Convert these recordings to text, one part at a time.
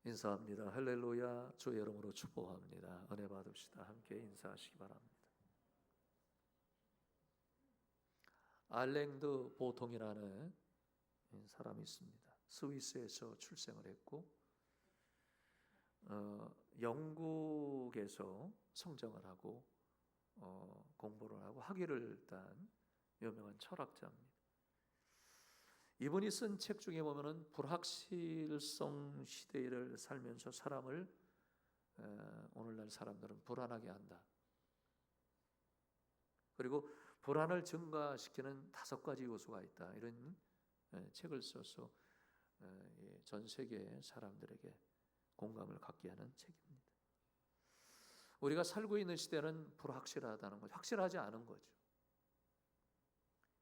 인사합니다. 할렐루야. 주의 이름으로 축복합니다. 은혜 받읍시다. 함께 인사하시기 바랍니다. 알랭드 보통이라는 사람이 있습니다. 스위스에서 출생을 했고 영국에서 성장을 하고 공부를 하고 학위를 딴 유명한 철학자입니다. 이분이 쓴 책 중에 보면은 불확실성 시대를 살면서 사람을 오늘날 사람들은 불안하게 한다. 그리고 불안을 증가시키는 5가지 요소가 있다. 이런 책을 써서 전 세계 사람들에게 공감을 갖게 하는 책입니다. 우리가 살고 있는 시대는 불확실하다는 거죠. 확실하지 않은 거죠.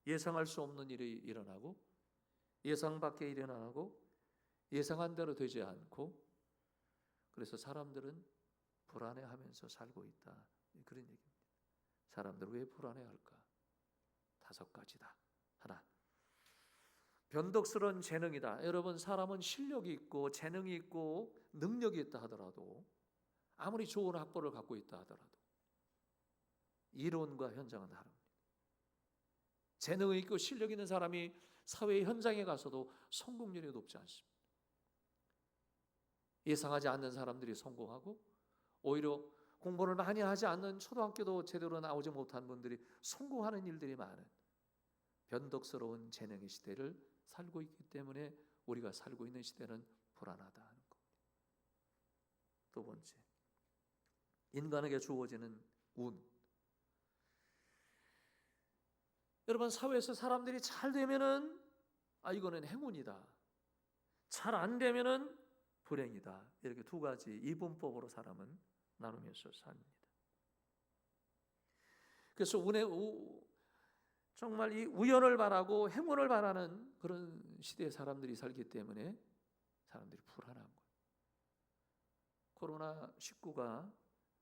예상할 수 없는 일이 일어나고 예상 밖의 일이 일어나고 예상한 대로 되지 않고 그래서 사람들은 불안해하면서 살고 있다. 그런 얘기입니다. 사람들은 왜 불안해할까? 5가지다. 하나, 변덕스러운 재능이다. 여러분, 사람은 실력이 있고 재능이 있고 능력이 있다 하더라도 아무리 좋은 학벌을 갖고 있다 하더라도 이론과 현장은 다릅니다. 재능이 있고 실력 있는 사람이 사회 현장에 가서도 성공률이 높지 않습니다. 예상하지 않는 사람들이 성공하고 오히려 공부를 많이 하지 않는 초등학교도 제대로 나오지 못한 분들이 성공하는 일들이 많은 변덕스러운 재능의 시대를 살고 있기 때문에 우리가 살고 있는 시대는 불안하다는 겁니다. 2번째, 인간에게 주어지는 운. 여러분, 사회에서 사람들이 잘 되면은 이거는 행운이다. 잘 안 되면은 불행이다. 이렇게 2가지 이분법으로 사람은 나누면서 삽니다. 그래서 정말 이 우연을 바라고 행운을 바라는 그런 시대에 사람들이 살기 때문에 사람들이 불안한 거예요. 코로나19가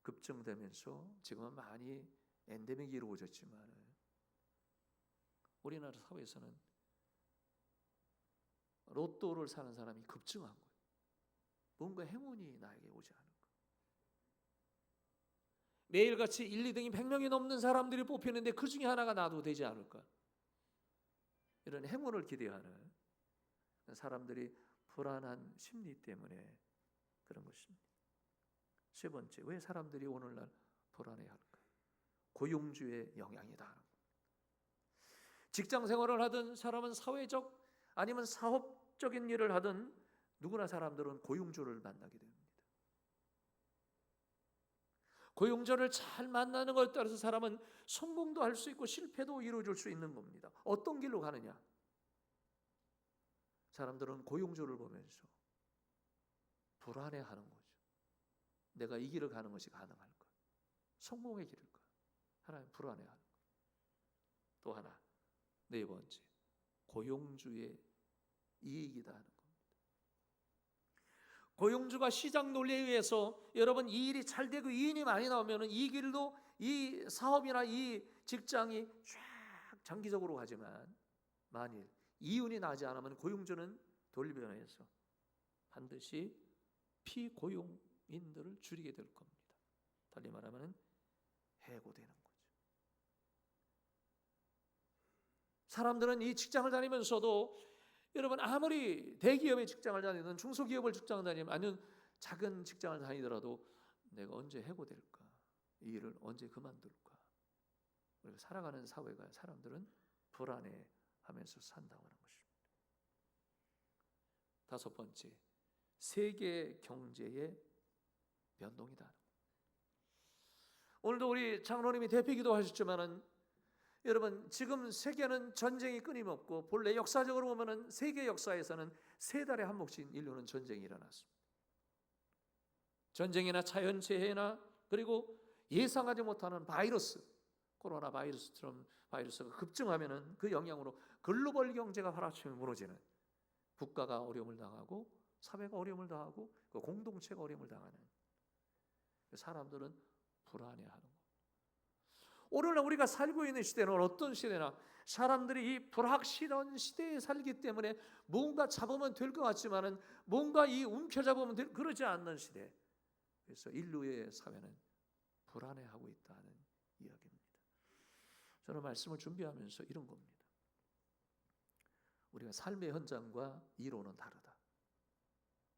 급증되면서 지금은 많이 엔데믹이 이루어졌지만 우리나라 사회에서는 로또를 사는 사람이 급증한 거예요. 뭔가 행운이 나에게 오지 않은 거예요. 매일같이 1, 2등이 100명이 넘는 사람들이 뽑히는데 그 중에 하나가 나도 되지 않을까? 이런 행운을 기대하는 사람들이 불안한 심리 때문에 그런 것입니다. 3번째, 왜 사람들이 오늘날 불안해할까? 고용주의 영향이다. 직장 생활을 하든 사람은 사회적 아니면 사업적인 일을 하든 누구나 사람들은 고용주를 만나게 됩니다. 고용주를 잘 만나는 것에 따라서 사람은 성공도 할 수 있고 실패도 이루어질 수 있는 겁니다. 어떤 길로 가느냐? 사람들은 고용주를 보면서 불안해하는 거죠. 내가 이 길을 가는 것이 가능할까? 성공의 길일까? 하나님 불안해하는 거. 또 하나, 4번째, 고용주의 이익이다 하는 겁니다. 고용주가 시장 논리에 의해서 여러분 이 일이 잘 되고 이윤이 많이 나오면 이 길도 이 사업이나 이 직장이 쫙 장기적으로 가지만 만일 이윤이 나지 않으면 고용주는 돌변해서 반드시 피고용인들을 줄이게 될 겁니다. 달리 말하면 해고되는 거죠. 사람들은 이 직장을 다니면서도 여러분 아무리 대기업의 직장을 다니든 중소기업을 직장을 다니면 아니면 작은 직장을 다니더라도 내가 언제 해고될까? 이 일을 언제 그만둘까? 우리가 살아가는 사회가 사람들은 불안해하면서 산다고 하는 것입니다. 5번째, 세계 경제의 변동이다. 오늘도 우리 장로님이 대피기도 하셨지만은 여러분 지금 세계는 전쟁이 끊임없고 본래 역사적으로 보면은 세계 역사에서는 3달에 한 번씩 인류는 전쟁이 일어났습니다. 전쟁이나 자연재해나 그리고 예상하지 못하는 바이러스, 코로나 바이러스처럼 바이러스가 급증하면은 그 영향으로 글로벌 경제가 하루아침에 무너지는 국가가 어려움을 당하고 사회가 어려움을 당하고 그 공동체가 어려움을 당하는 사람들은 불안해하는 거예요. 오늘날 우리가 살고 있는 시대는 어떤 시대나 사람들이 이 불확실한 시대에 살기 때문에 뭔가 잡으면 될 것 같지만은 뭔가 이 움켜잡으면 그러지 않는 시대. 그래서 인류의 사회는 불안해하고 있다는 이야기입니다. 저는 말씀을 준비하면서 이런 겁니다. 우리가 삶의 현장과 이론은 다르다.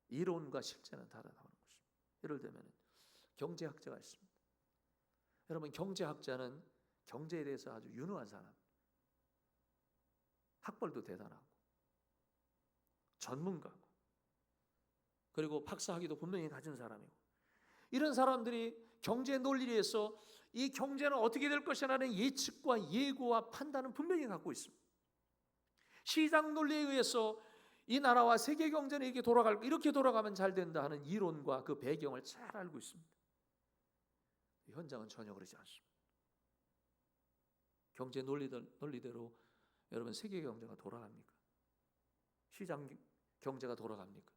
이론과 실제는 다르다는 것입니다. 예를 들면 경제학자가 있습니다. 여러분, 경제학자는 경제에 대해서 아주 유능한 사람, 학벌도 대단하고 전문가고 그리고 박사학위도 분명히 가진 사람이고, 이런 사람들이 경제 논리에서 이 경제는 어떻게 될 것이라는 예측과 예고와 판단은 분명히 갖고 있습니다. 시장 논리에 의해서 이 나라와 세계 경제는 이렇게 돌아가면 잘 된다 하는 이론과 그 배경을 잘 알고 있습니다. 현장은 전혀 그러지 않습니다. 경제 논리대로 여러분, 세계 경제가 돌아갑니까? 시장 경제가 돌아갑니까?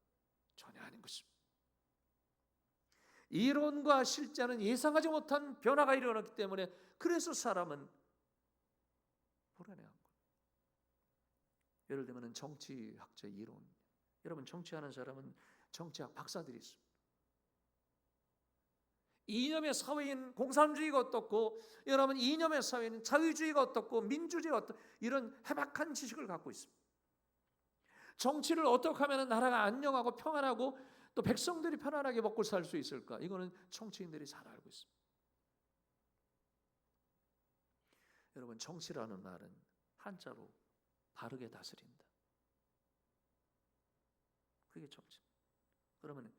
전혀 아닌 것입니다. 이론과 실제는 예상하지 못한 변화가 일어났기 때문에 그래서 사람은 불안해한 거예요. 예를 들면 정치학적 이론. 여러분, 정치하는 사람은 정치학 박사들이 있습니다. 이념의 사회인 공산주의가 어떻고, 여러분 이념의 사회는 자유주의가 어떻고 민주주의가 어떻고, 이런 해박한 지식을 갖고 있습니다. 정치를 어떻게 하면 나라가 안녕하고 평안하고 또 백성들이 편안하게 먹고 살 수 있을까? 이거는 정치인들이 잘 알고 있습니다. 여러분, 정치라는 말은 한자로 바르게 다스린다. 그게 정치입니다. 그러면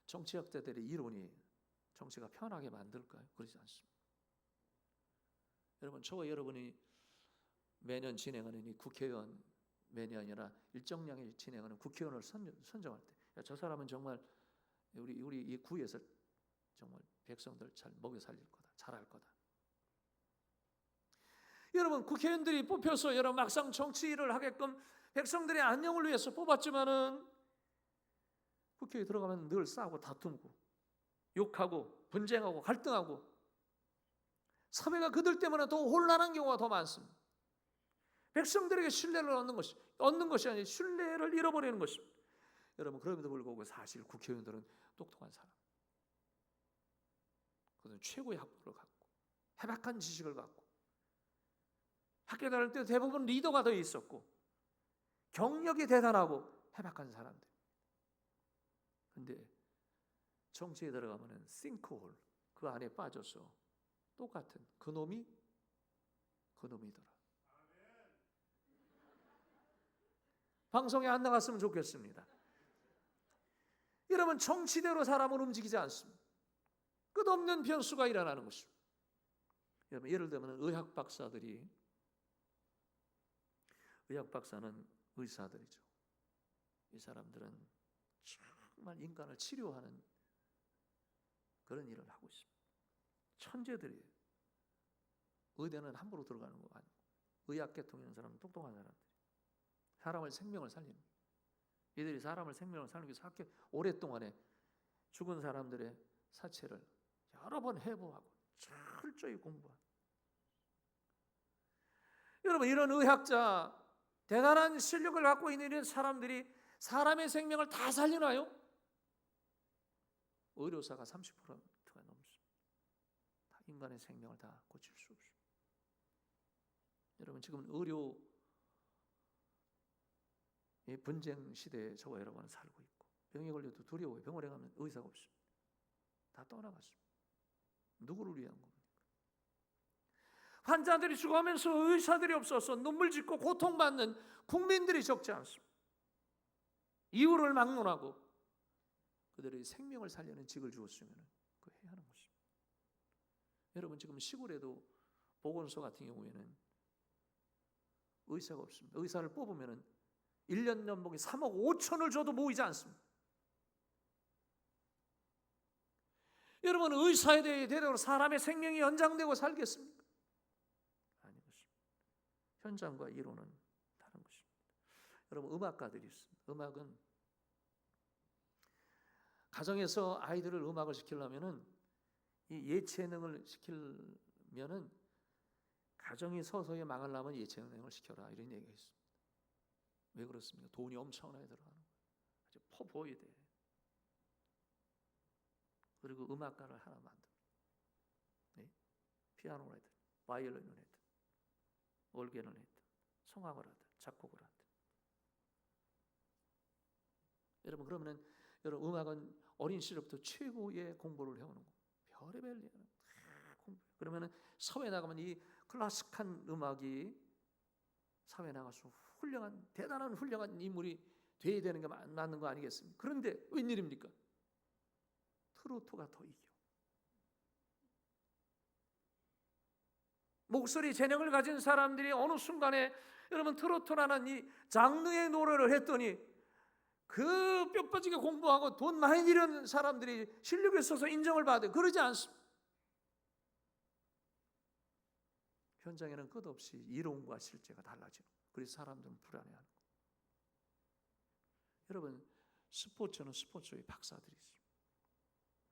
정치학자들의 이론이 정치가 편하게 만들까요? 그렇지 않습니다. 여러분, 저와 여러분이 매년 진행하는 이 국회의원, 매년이나 일정량이 진행하는 국회의원을 선정할 때, 저 사람은 정말 우리 이 구에서 정말 백성들 잘 먹여 살릴 거다, 잘할 거다. 여러분, 국회의원들이 뽑혀서 여러분 막상 정치를 하게끔 백성들의 안녕을 위해서 뽑았지만은 국회에 들어가면 늘 싸우고 다투고 욕하고 분쟁하고 갈등하고, 사회가 그들 때문에 더 혼란한 경우가 더 많습니다. 백성들에게 신뢰를 얻는 것이 아니라 신뢰를 잃어버리는 것입니다. 여러분, 그럼에도 불구하고 사실 국회의원들은 똑똑한 사람, 그들은 최고의 학벌을 갖고 해박한 지식을 갖고 학교 다닐 때 대부분 리더가 더 있었고 경력이 대단하고 해박한 사람들. 근데 정치에 들어가면 싱크홀, 그 안에 빠져서 똑같은 그놈이더라. 방송에 안 나갔으면 좋겠습니다. 여러분, 정치대로 사람은 움직이지 않습니다. 끝없는 변수가 일어나는 것입니다. 여러분, 예를 들면 의학 박사는 의사들이죠. 이 사람들은 정말 인간을 치료하는 그런 일을 하고 있습니다. 천재들이에요. 의대는 함부로 들어가는 거 아니고, 의학계통에 있는 사람은 똑똑한 사람들, 사람을 생명을 살리는 거예요. 이들이 사람을 생명을 살리기 위해서 오랫동안에 죽은 사람들의 사체를 여러 번 해부하고 철저히 공부하고. 여러분, 이런 의학자, 대단한 실력을 갖고 있는 사람들이 사람의 생명을 다 살리나요? 의료사가 30%가 넘습니다. 다 인간의 생명을 다 고칠 수 없습니다. 여러분, 지금 의료 분쟁 시대에 저와 여러분은 살고 있고, 병에 걸려도 두려워요. 병원에 가면 의사가 없습니다. 다 떠나갔습니다. 누구를 위한 겁니까? 환자들이 죽어가면서 의사들이 없어서 눈물 짓고 고통받는 국민들이 적지 않습니다. 이유를 막론하고 그들의 생명을 살리는 직을 주었으면 그 해야 하는 것입니다. 여러분, 지금 시골에도 보건소 같은 경우에는 의사가 없습니다. 의사를 뽑으면 1년 연봉이 3억 5천을 줘도 모이지 않습니다. 여러분, 의사에 대해 대대로 사람의 생명이 연장되고 살겠습니까? 아닌 것입니다. 현장과 이론은 다른 것입니다. 여러분, 음악가들이 있습니다. 음악은 가정에서 아이들을 음악을 시키려면은 이 예체능을 시키려면은 가정이 서서히 망하려면 예체능을 시켜라 이런 얘기가 있습니다. 왜 그렇습니까? 돈이 엄청나게 들어가는 거예요. 아주 퍼부어야 돼. 그리고 음악가를 하나 만들어. 네? 피아노를 하든 바이올린을 하든 올게를 하든 성악을 하든 작곡을 하든. 여러분 그러면은 여러분 음악은 어린 시절부터 최고의 공부를 해오는 거예요. 별의별 공부. 그러면은 사회 나가면 이 클래식한 음악이 사회 나가서 훌륭한 대단한 훌륭한 인물이 돼야 되는 게 맞는 거 아니겠습니까? 그런데 웬일입니까? 트로트가 더 이겨. 목소리 재능을 가진 사람들이 어느 순간에 여러분 트로트라는 이 장르의 노래를 했더니 그 뼈빠지게 공부하고 돈 많이 들인 사람들이 실력이 있어서 인정을 받아요. 그러지 않습니다. 현장에는 끝없이 이론과 실제가 달라지는 거예요. 그래서 사람들은 불안해하는 거예요. 여러분 스포츠는 스포츠의 박사들이 있어요.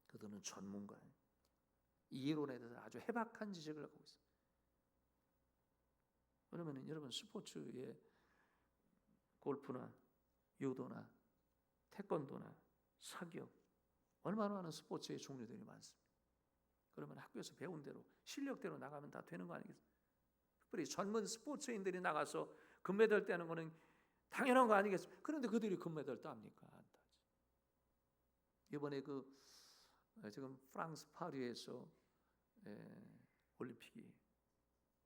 그들은 전문가예요. 이론에 대해서 아주 해박한 지식을 갖고 있어요. 그러면 여러분 스포츠에 골프나 유도나 태권도나 사격 얼마나 많은 스포츠의 종류들이 많습니다. 그러면 학교에서 배운 대로 실력대로 나가면 다 되는 거 아니겠습니까? 특별히 전문 스포츠인들이 나가서 금메달 따는 거는 당연한 거 아니겠습니까? 그런데 그들이 금메달 땁니까? 안 따지. 이번에 지금 프랑스 파리에서 올림픽이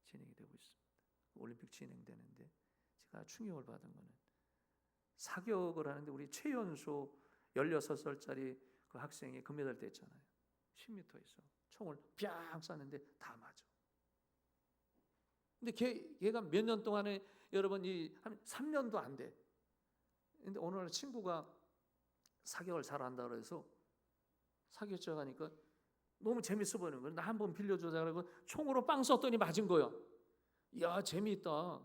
진행이 되고 있습니다. 올림픽 진행되는데 제가 충격을 받은 거는 사격을 하는데 우리 최연소 16살짜리 그 학생이 금메달 땄잖아요. 10m에서 총을 뺨 쐈는데 다 맞아. 근데 걔가 몇 년 동안에 여러분 한 3년도 안 돼. 근데 오늘 친구가 사격을 잘한다 그래서 사격장 가니까 너무 재밌어 보이는 거야. 나 한번 빌려주자 그러고 총으로 빵 쐈더니 맞은 거야. 이야 재미있다.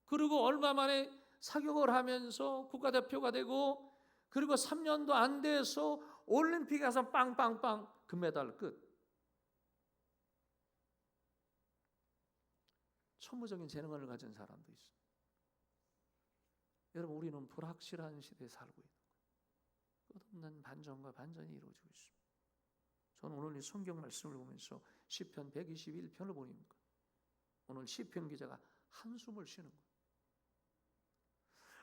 그리고 얼마 만에 사격을 하면서 국가대표가 되고 그리고 3년도 안 돼서 올림픽에 가서 빵빵빵 금메달 끝. 천부적인 재능을 가진 사람도 있어. 여러분 우리는 불확실한 시대에 살고 있는 거예요. 끝없는 반전과 반전이 이루어지고 있습니다. 저는 오늘 이 성경 말씀을 보면서 시편 121편을 보니까 오늘 시편 기자가 한숨을 쉬는 거예요.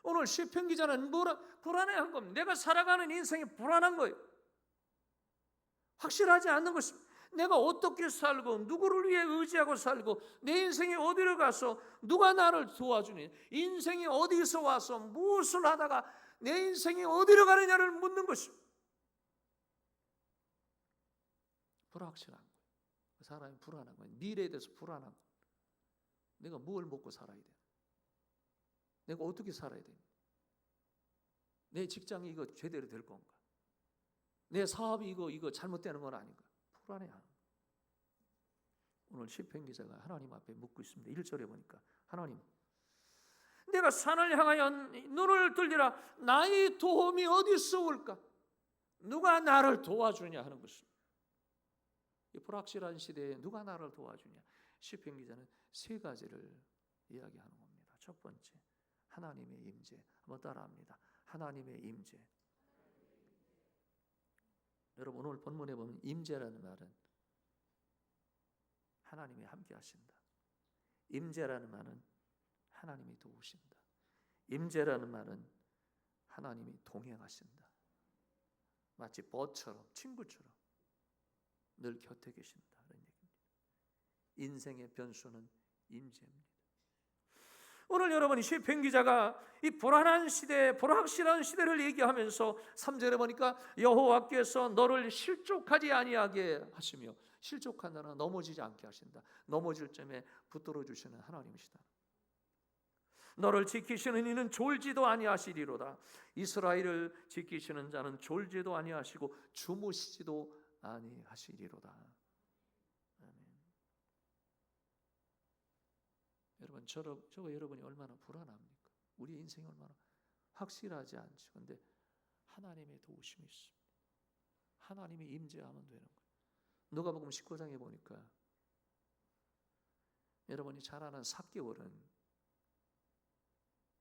오늘 시편 기자는 불안해한 겁니다. 내가 살아가는 인생이 불안한 거예요. 확실하지 않는 것입니다. 내가 어떻게 살고 누구를 위해 의지하고 살고 내 인생이 어디로 가서 누가 나를 도와주니 인생이 어디서 와서 무엇을 하다가 내 인생이 어디로 가느냐를 묻는 것입니다. 불확실한 거예요. 사람이 불안한 거예요. 미래에 대해서 불안한 거예요. 내가 뭘 먹고 살아야 돼? 내가 어떻게 살아야 돼? 내 직장이 이거 제대로 될 건가? 내 사업이 이거 잘못되는 건 아닌가? 불안해하는 거예요. 오늘 시편 기자가 하나님 앞에 묻고 있습니다. 1절에 보니까 하나님 내가 산을 향하여 눈을 들리라 나의 도움이 어디서 올까? 누가 나를 도와주냐 하는 것입니다. 이 불확실한 시대에 누가 나를 도와주냐? 시편 기자는 세 가지를 이야기하는 겁니다. 첫 번째, 하나님의 임재. 한번 따라합니다. 하나님의 임재. 여러분 오늘 본문에 보면 임재라는 말은 하나님이 함께 하신다. 임재라는 말은 하나님이 도우신다. 임재라는 말은 하나님이 동행하신다. 마치 버처럼 친구처럼 늘 곁에 계신다. 그런 얘기입니다. 인생의 변수는 임재입니다. 오늘 여러분이 시편 기자가 이 불안한 시대, 불확실한 시대를 얘기하면서 3절에 보니까 여호와께서 너를 실족하지 아니하게 하시며 실족한다는 넘어지지 않게 하신다. 넘어질 점에 붙들어 주시는 하나님이시다. 너를 지키시는 이는 졸지도 아니하시리로다. 이스라엘을 지키시는 자는 졸지도 아니하시고 주무시지도 아니하시리로다. 아멘. 여러분 저거 여러분이 얼마나 불안합니까? 우리 인생이 얼마나 확실하지 않죠. 그런데 하나님의 도우심이 있습니다. 하나님이 임재하면 되는 거예요. 누가복음 19장에 보니까 여러분이 잘 아는 삭개월은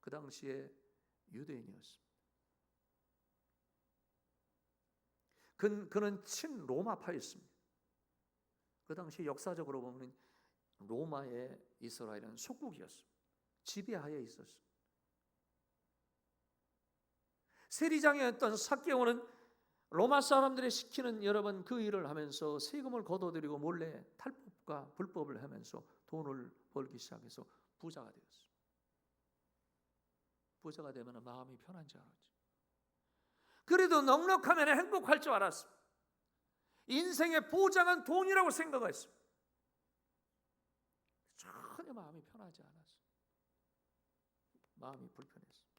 그 당시에 유대인이었습니다. 그는 친로마파였습니다. 그 당시 역사적으로 보면 로마의 이스라엘은 속국이었습니다. 지배하에 있었습니다. 세리장이었던 삭개오는 로마 사람들이 시키는 여러분 그 일을 하면서 세금을 걷어들이고 몰래 탈법과 불법을 하면서 돈을 벌기 시작해서 부자가 되었습니다. 부자가 되면 마음이 편한 줄 알았죠. 그래도 넉넉하면 행복할 줄 알았습니다. 인생의 보장은 돈이라고 생각했습니다. 전혀 마음이 편하지 않았어요. 마음이 불편했어요.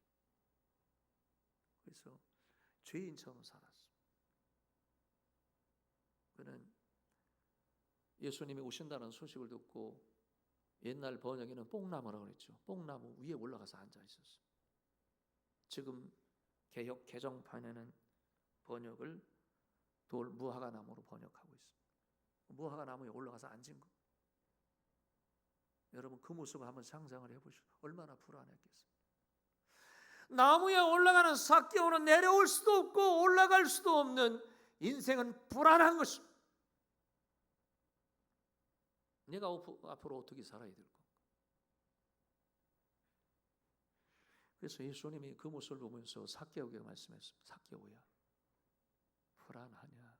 그래서 죄인처럼 살았어요. 그는 예수님이 오신다는 소식을 듣고 옛날 번역에는 뽕나무라고 그랬죠. 뽕나무 위에 올라가서 앉아 있었어요. 지금 개역 개정판에는 번역을 돌 무화과 나무로 번역하고 있습니다. 무화과 나무에 올라가서 앉은 거. 여러분 그 모습을 한번 상상을 해보시오. 얼마나 불안했겠어요. 나무에 올라가는 삭개오는 내려올 수도 없고 올라갈 수도 없는 인생은 불안한 것입니다. 내가 앞으로 어떻게 살아야 될까? 그래서 예수님이 그 모습을 보면서 삭개오에게 말씀했습니다. 삭개오야, 불안하냐?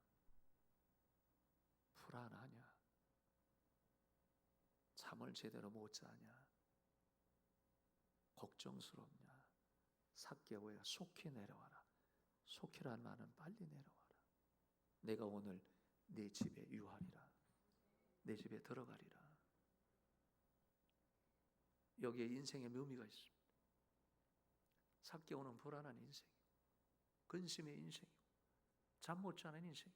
불안하냐? 잠을 제대로 못 자냐? 걱정스럽냐? 삭개오야, 속히 내려와라. 속히란 말은 빨리 내려와라. 내가 오늘 네 집에 유하리라. 내 집에 들어가리라. 여기에 인생의 묘미가 있습니다. 삭개오는 불안한 인생, 근심의 인생, 잠 못 자는 인생.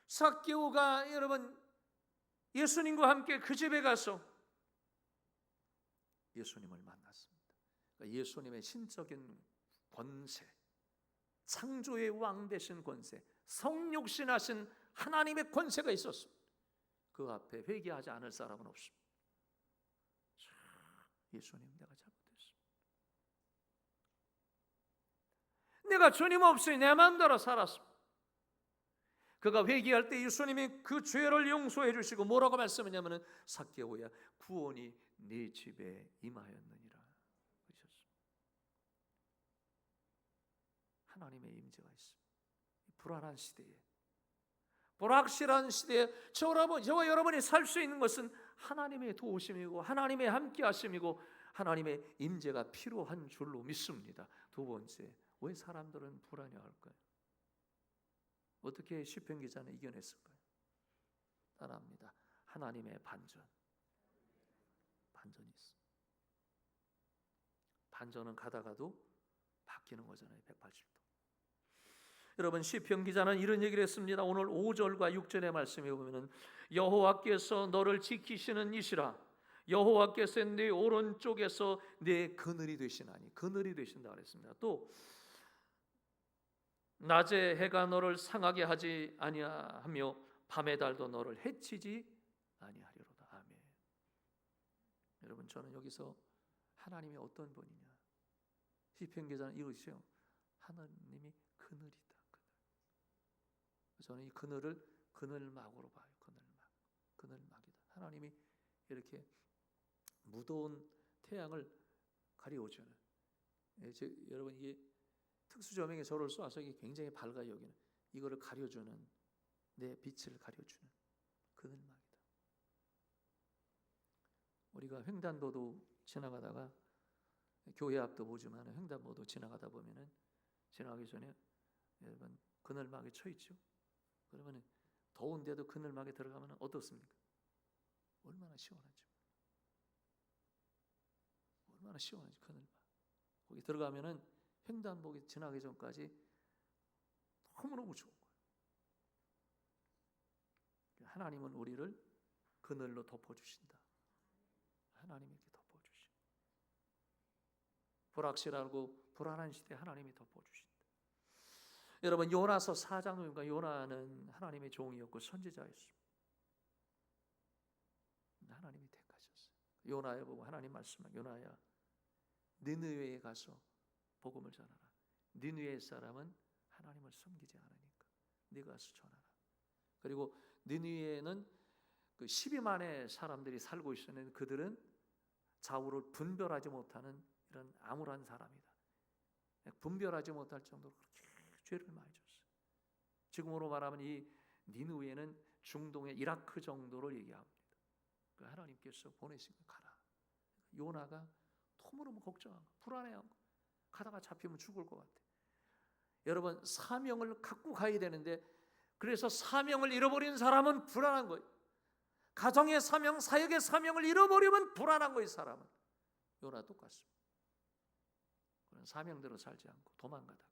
삭개오가 여러분 예수님과 함께 그 집에 가서 예수님을 만났습니다. 그러니까 예수님의 신적인 권세, 창조의 왕 되신 권세, 성육신하신 하나님의 권세가 있었습니다. 그 앞에 회개하지 않을 사람은 없습니다. 예수님, 내가 잘못했습니다. 내가 주님 없이 내 마음대로 살았습니다. 그가 회개할 때 예수님이 그 죄를 용서해 주시고 뭐라고 말씀하냐면 삭개오야, 구원이 네 집에 임하였느니라 그러셨습니다. 하나님의 임재가 있습니다. 불안한 시대에, 불확실한 시대에 저와 여러분이 살 수 있는 것은 하나님의 도우심이고 하나님의 함께하심이고 하나님의 임재가 필요한 줄로 믿습니다. 두 번째, 왜 사람들은 불안해할까요? 어떻게 시편 기자는 이겨냈을까요? 따라합니다. 하나님의 반전이 있습니다. 반전은 가다가도 바뀌는 거잖아요. 180도. 여러분 시편 기자는 이런 얘기를 했습니다. 오늘 5절과 6절의 말씀에 보면은 여호와께서 너를 지키시는 이시라. 여호와께서 네 오른쪽에서 네 그늘이 되시나니, 그늘이 되신다 그랬습니다. 또 낮에 해가 너를 상하게 하지 아니하며 밤의 달도 너를 해치지 아니하리로다. 아멘. 여러분 저는 여기서 하나님이 어떤 분이냐, 시편 기자는 이것이요, 하나님이 그늘이다. 저는 이 그늘을 그늘막으로 봐요. 그늘막이다. 하나님이 이렇게 무더운 태양을 가려주는, 여러분 이게 특수조명에 저를 쏘아서 이게 굉장히 밝아요. 여기는 이거를 가려주는, 내 빛을 가려주는 그늘막이다. 우리가 횡단보도 지나가다가, 교회 앞도 보지만 횡단보도 지나가다 보면은 지나가기 전에 여러분 그늘막에 쳐 있죠. 그러면 더운데도 그늘막에 들어가면 어떻습니까? 얼마나 시원하죠. 얼마나 시원하죠. 그늘막. 거기 들어가면은 횡단보도 지나기 전까지 너무너무 좋은 거예요. 하나님은 우리를 그늘로 덮어주신다. 하나님이 이렇게 덮어주신다. 불확실하고 불안한 시대에 하나님이 덮어주신다. 여러분 요나서 4장 보니까 요나는 하나님의 종이었고 선지자였습니다. 하나님이 택하셨어요. 요나에 보고 하나님 말씀한 요나야, 니느웨에 가서 복음을 전하라. 니느웨 사람은 하나님을 섬기지 않으니까 네가 가서 전하라. 그리고 니느웨에는 그 12만의 사람들이 살고 있었는데 그들은 좌우를 분별하지 못하는 이런 암울한 사람이다. 분별하지 못할 정도로 그렇게 죄를 많이 졌어요. 지금으로 말하면 이 니느웨는 중동의 이라크 정도로 얘기합니다. 그 하나님께서 보내신 거 가라. 요나가 너무너무 걱정하고 불안해하고 가다가 잡히면 죽을 것 같아. 여러분, 사명을 갖고 가야 되는데, 그래서 사명을 잃어버린 사람은 불안한 거예요. 가정의 사명, 사역의 사명을 잃어버리면 불안한 거예요. 사람은. 요나 똑같습니다. 그런 사명대로 살지 않고 도망가다가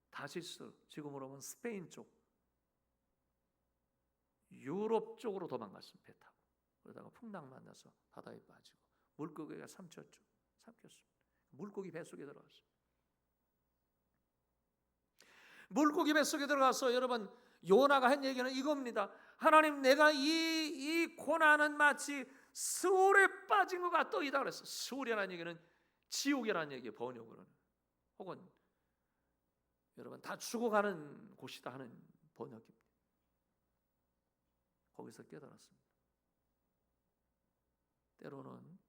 다시스, 지금으로 보면 스페인 쪽, 유럽 쪽으로 도망갔습니다. 배 타고. 그러다가 풍랑 만나서 바다에 빠지고 물고기가 삼켰습니다. 물고기 뱃속에 들어갔어요. 물고기 뱃속에 들어가서 여러분, 요나가 한 얘기는 이겁니다. 하나님, 내가 이 고난은 마치 스올에 빠진 것 같더이다 그랬어요. 스올이라는 얘기는 지옥이라는 얘기예요, 번역으로는. 혹은 여러분, 다 죽어가는 곳이다 하는 번역입니다. 거기서 깨달았습니다. 때로는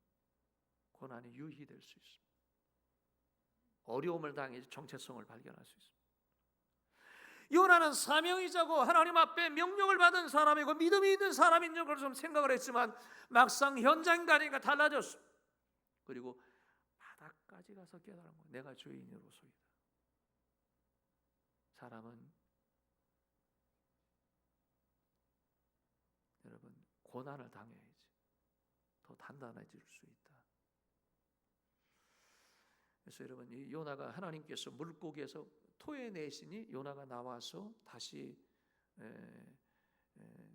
고난이 유익이 될 수 있습니다. 어려움을 당해 정체성을 발견할 수 있습니다. 요나는 사명이자고 하나님 앞에 명령을 받은 사람이고 믿음이 있는 사람인 줄 좀 생각을 했지만 막상 현장 가니까 달라졌습니다. 그리고 바닥까지 가서 깨달은 거예요. 내가 죄인으로소이다. 사람은 여러분, 고난을 당해야지 더 단단해질 수 있다. 그래서 여러분, 이 요나가 하나님께서 물고기에서 토해내시니 요나가 나와서 다시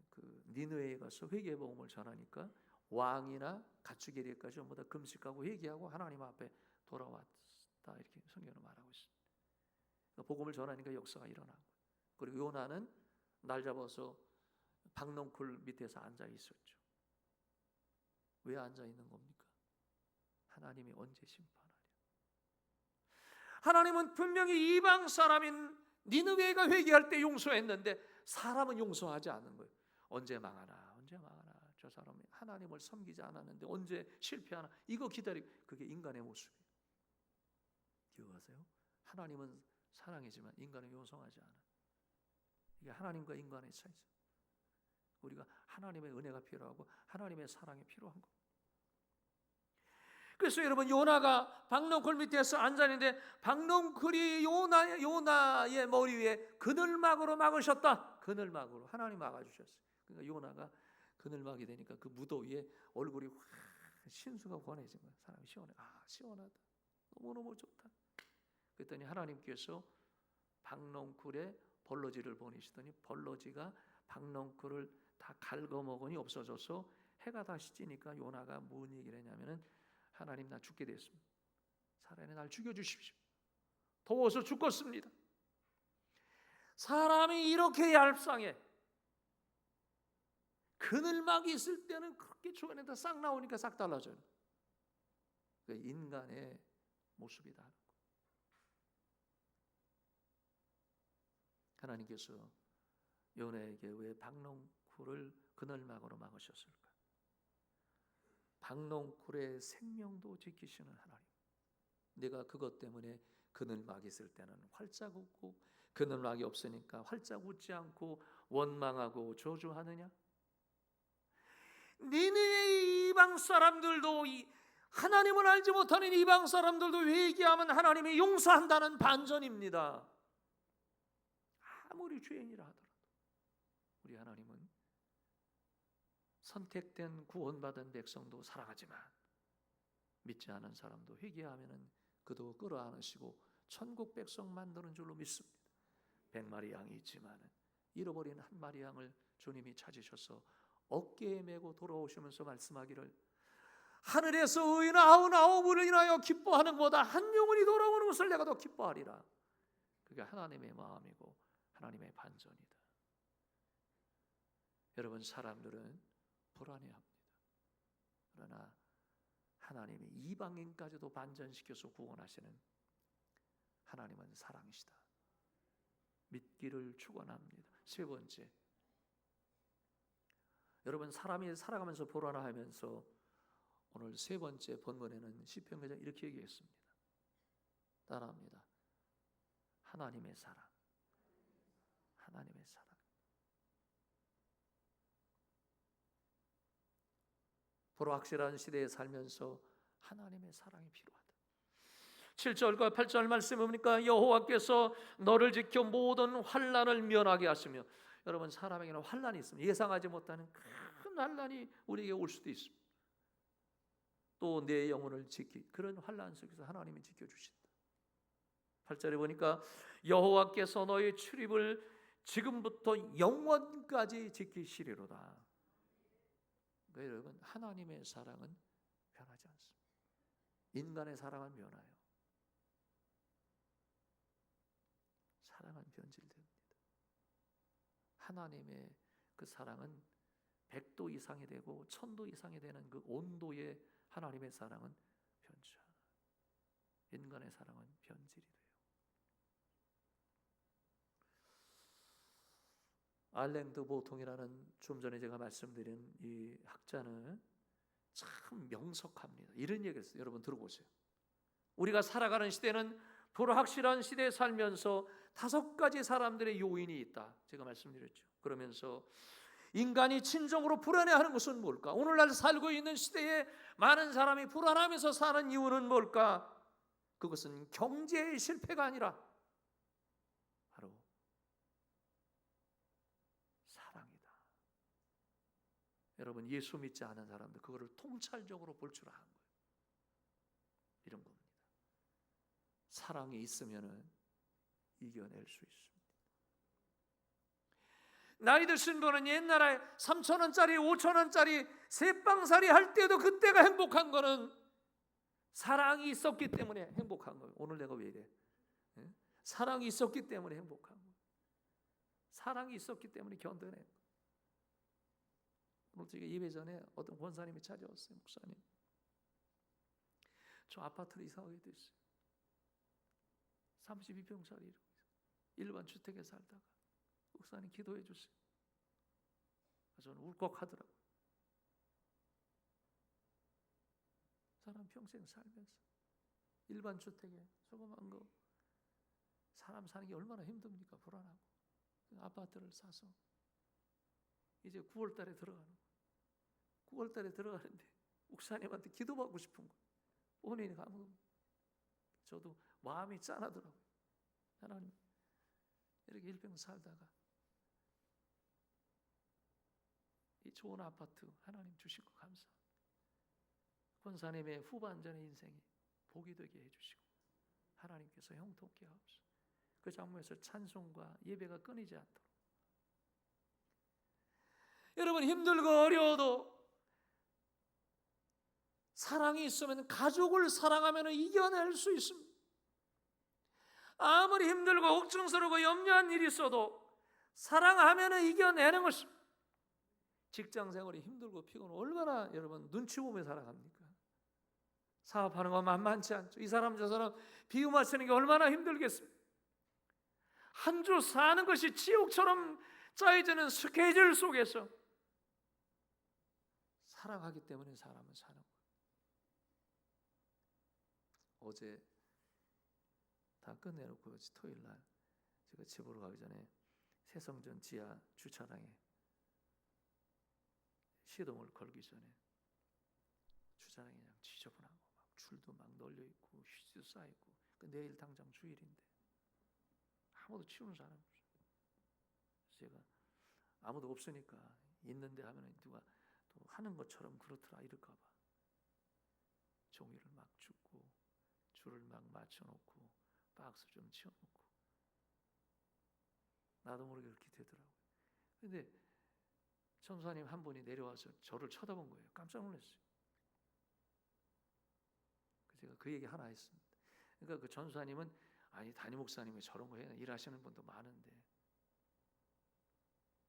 그 니느웨에 가서 회개 복음을 전하니까 왕이나 가축의 일까지 전부 다 금식하고 회개하고 하나님 앞에 돌아왔다, 이렇게 성경은 말하고 있습니다. 그러니까 복음을 전하니까 역사가 일어난 거예요. 그리고 요나는 날 잡아서 박농쿨 밑에서 앉아 있었죠. 왜 앉아 있는 겁니까? 하나님이 언제 심판하랴. 하나님은 분명히 이방 사람인 니느웨가 회개할 때 용서했는데 사람은 용서하지 않는 거예요. 언제 망하나, 언제 망하나. 저 사람이 하나님을 섬기지 않았는데 언제 실패하나. 이거 기다리고. 그게 인간의 모습이에요. 기억하세요? 하나님은 사랑이지만 인간은 용서하지 않아. 이게 하나님과 인간의 차이죠. 우리가 하나님의 은혜가 필요하고 하나님의 사랑이 필요한 거. 그래서 여러분, 요나가 박농쿨 밑에서 앉았는데 박농쿨이 요나의 머리 위에 그늘막으로 막으셨다. 그늘막으로 하나님 막아주셨어요. 그러니까 요나가 그늘막이 되니까 그 무더위에 얼굴이 확 신수가 권해진 거예요. 사람이 시원해. 아, 시원하다. 너무너무 좋다. 그랬더니 하나님께서 박농쿨에 벌러지를 보내시더니 벌러지가 박농쿨을 다 갉아먹으니 없어져서 해가 다시 찌니까 요나가 뭔 얘기를 했냐면은, 하나님, 나 죽게 됐습니다. 살아있는 날 죽여주십시오. 더워서 죽겠습니다. 사람이 이렇게 얄쌍해. 그늘막이 있을 때는 그렇게 주변에다 싹 나오니까 싹 달라져요. 그 인간의 모습이다. 하나님께서 요나에게 왜 박농쿨을 그늘막으로 막으셨을까? 박농쿨의 생명도 지키시는 하나님. 내가 그것 때문에 그늘막이 있을 때는 활짝 웃고 그늘막이 없으니까 활짝 웃지 않고 원망하고 저주하느냐? 니느웨 이방 사람들도 하나님을 알지 못하는 이방 사람들도 회개하면 하나님이 용서한다는 반전입니다. 아무리 죄인이라 하더라도 우리 하나님은 선택된 구원받은 백성도 사랑하지만 믿지 않은 사람도 회개하면은 그도 끌어안으시고 천국 백성 만드는 줄로 믿습니다. 100마리 양이 있지만 잃어버린 한 마리 양을 주님이 찾으셔서 어깨에 메고 돌아오시면서 말씀하기를, 하늘에서 의인 99을 인하여 기뻐하는 것보다 한 영혼이 돌아오는 것을 내가 더 기뻐하리라. 그게 하나님의 마음이고 하나님의 반전이다. 여러분, 사람들은 불안해합니다. 그러나 하나님이 이방인까지도 반전시켜서 구원하시는 하나님은 사랑이시다. 믿기를 축원합니다. 세 번째, 여러분 사람이 살아가면서 불안하면서 오늘 세 번째 본문에는 시편 기자 이렇게 얘기했습니다. 따라합니다. 하나님의 사랑. 하나님의 사랑. 불확실한 시대에 살면서 하나님의 사랑이 필요하다. 7절과 8절 말씀을 보니까 여호와께서 너를 지켜 모든 환난을 면하게 하시며, 여러분 사람에게는 환난이 있습니다. 예상하지 못하는 큰 환난이 우리에게 올 수도 있습니다. 또 내 영혼을 그런 환난 속에서 하나님이 지켜주신다. 8절에 보니까 여호와께서 너의 출입을 지금부터 영원까지 지키시리로다. 그러니까 여러분 하나님의 사랑은 변하지 않습니다. 인간의 사랑은 변해요. 사랑은 변질됩니다. 하나님의 그 사랑은 100도 이상이 되고 1000도 이상이 되는 그 온도의 하나님의 사랑은 변치 않아요. 인간의 사랑은 변질이 돼요. 알랭드 보통이라는 좀 전에 제가 말씀드린 이 학자는 참 명석합니다. 이런 얘기를 했어요. 여러분 들어보세요. 우리가 살아가는 시대는 불확실한 시대에 살면서 5가지 사람들의 요인이 있다. 제가 말씀드렸죠. 그러면서 인간이 진정으로 불안해하는 것은 뭘까? 오늘날 살고 있는 시대에 많은 사람이 불안하면서 사는 이유는 뭘까? 그것은 경제의 실패가 아니라 바로 사랑이다. 여러분 예수 믿지 않은 사람들 그거를 통찰적으로 볼 줄 아는 거예요. 이런 겁니다. 사랑이 있으면은 이겨낼 수 있습니다. 나이 드신 분은 옛날에 3,000원짜리 5,000원짜리 새빵살이 할 때도 그때가 행복한 거는 사랑이 있었기 때문에 행복한 거예요. 오늘 내가 왜 이래? 사랑이 있었기 때문에 행복한 거예요. 사랑이 있었기 때문에 견뎌내. 오늘 제가 예배 전에 어떤 권사님이 찾아왔어요. 목사님, 저 아파트를 이사하게 됐어요. 32평짜리 일반 주택에 살다가 목사님 기도해 주세요. 저는 울컥하더라고요. 사람 평생 살면서 일반 주택에 조그만 거 사람 사는 게 얼마나 힘듭니까? 불안하고. 아파트를 사서 이제 9월 달에 들어가는 거예요. 9월 달에 들어가는데 목사님한테 기도받고 싶은 거예요. 본인이 가면 저도 마음이 짠하더라고요. 하나님 이렇게 일평 살다가 이 좋은 아파트 하나님 주신 거 감사합니다. 권사님의 후반전의 인생이 복이 되게 해주시고 하나님께서 형통케 하옵소서. 그 장면에서 찬송과 예배가 끊이지 않도록. 여러분 힘들고 어려워도 사랑이 있으면 가족을 사랑하면 이겨낼 수 있습니다. 아무리 힘들고 걱정스러우고 염려한 일이 있어도 사랑하면 이겨내는 것입니다. 직장생활이 힘들고 피곤하고 얼마나 여러분 눈치 보며 살아갑니까? 사업하는 거 만만치 않죠. 이 사람 저 사람 비유 맞추는 게 얼마나 힘들겠습니까? 한 주 사는 것이 지옥처럼 짜여지는 스케줄 속에서 사랑하기 때문에 사람은 사는 거예요. 어제 다 끝내놓고 토요일 날 제가 집으로 가기 전에 새성전 지하 주차장에 시동을 걸기 전에 주차장이 그냥 지저분하고 막 줄도 막 널려 있고 휴지도 쌓여 있고 내일 당장 주일인데 아무도 치우는 사람 없어요. 제가 아무도 없으니까 있는데 하면 누가 또 하는 것처럼 그렇더라 이럴까 봐 종이를 막 줍고 줄을 막 맞춰놓고 박스 좀 치워놓고 나도 모르게 그렇게 되더라고요. 근데 전사님 한 분이 내려와서 저를 쳐다본 거예요. 깜짝 놀랐어요. 제가 그 얘기 하나 했습니다. 그러니까 그 전사님은 아니 담임 목사님이 저런 거 해 일하시는 분도 많은데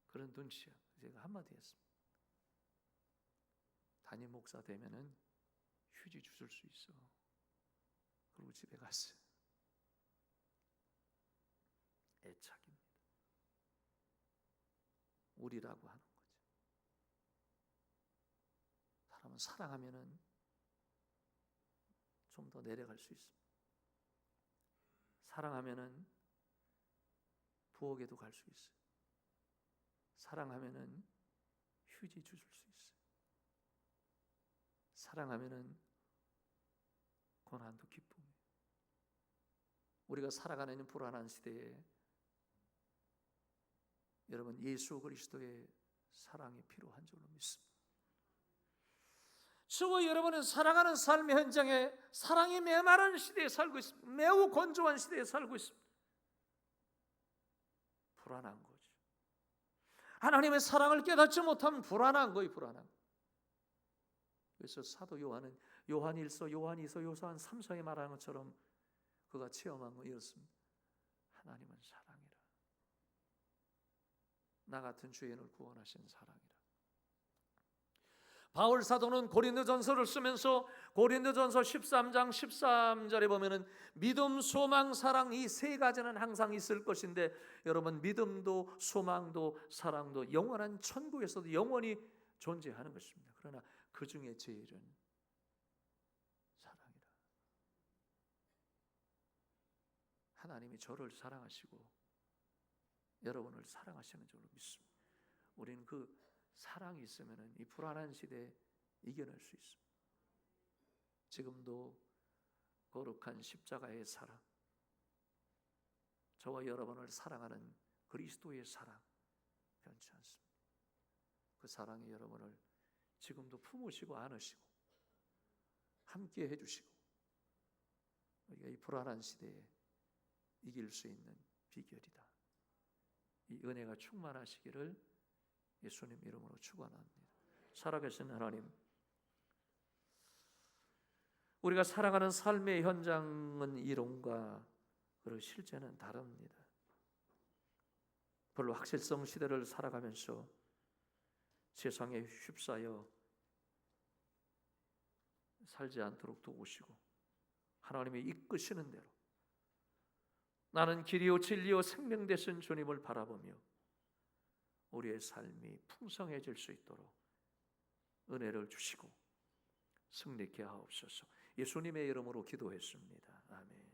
그런 눈치야. 제가 한마디 했습니다. 담임 목사 되면은 휴지 주실 수 있어. 그리고 집에 갔어. 애착입니다. 우리라고 하는 거죠. 사람은 사랑하면은 좀 더 내려갈 수 있습니다. 사랑하면은 부엌에도 갈 수 있어요. 사랑하면은 휴지 주실 수 있어요. 사랑하면은 고난도 기쁨이에요. 우리가 살아가는 불안한 시대에 여러분 예수 그리스도의 사랑이 필요한 줄로 믿습니다. 저와 여러분은 살아가는 삶의 현장에 사랑이 메마른 시대에 살고 있습니다. 매우 건조한 시대에 살고 있습니다. 불안한 거죠. 하나님의 사랑을 깨닫지 못하면 불안한 거예요. 불안한 거. 그래서 사도 요한은 요한 1서, 요한 2서, 요한 3서에 말하는 것처럼 그가 체험한 거 이렇습니다. 하나님은 사랑이라. 나 같은 죄인을 구원하신 사랑이라. 바울 사도는 고린도전서를 쓰면서 고린도전서 13장 13절에 보면은 믿음, 소망, 사랑 이 세 가지는 항상 있을 것인데 여러분 믿음도 소망도 사랑도 영원한 천국에서도 영원히 존재하는 것입니다. 그러나 그 중에 제일은 사랑이라. 하나님이 저를 사랑하시고 여러분을 사랑하시는 줄로 믿습니다. 우리는 그 사랑이 있으면 이 불안한 시대에 이겨낼 수 있습니다. 지금도 거룩한 십자가의 사랑, 저와 여러분을 사랑하는 그리스도의 사랑 변치 않습니다. 그 사랑이 여러분을 지금도 품으시고 안으시고 함께 해주시고 우리가 이 불안한 시대에 이길 수 있는 비결이다. 이 은혜가 충만하시기를 예수님 이름으로 축원합니다. 살아계신 하나님, 우리가 살아가는 삶의 현장은 이론과 그리고 실제는 다릅니다. 별로 확실성 시대를 살아가면서 세상에 휩싸여 살지 않도록 도우시고 하나님이 이끄시는 대로 나는 길이요 진리요 생명 되신 주님을 바라보며 우리의 삶이 풍성해질 수 있도록 은혜를 주시고 승리케 하옵소서. 예수님의 이름으로 기도했습니다. 아멘.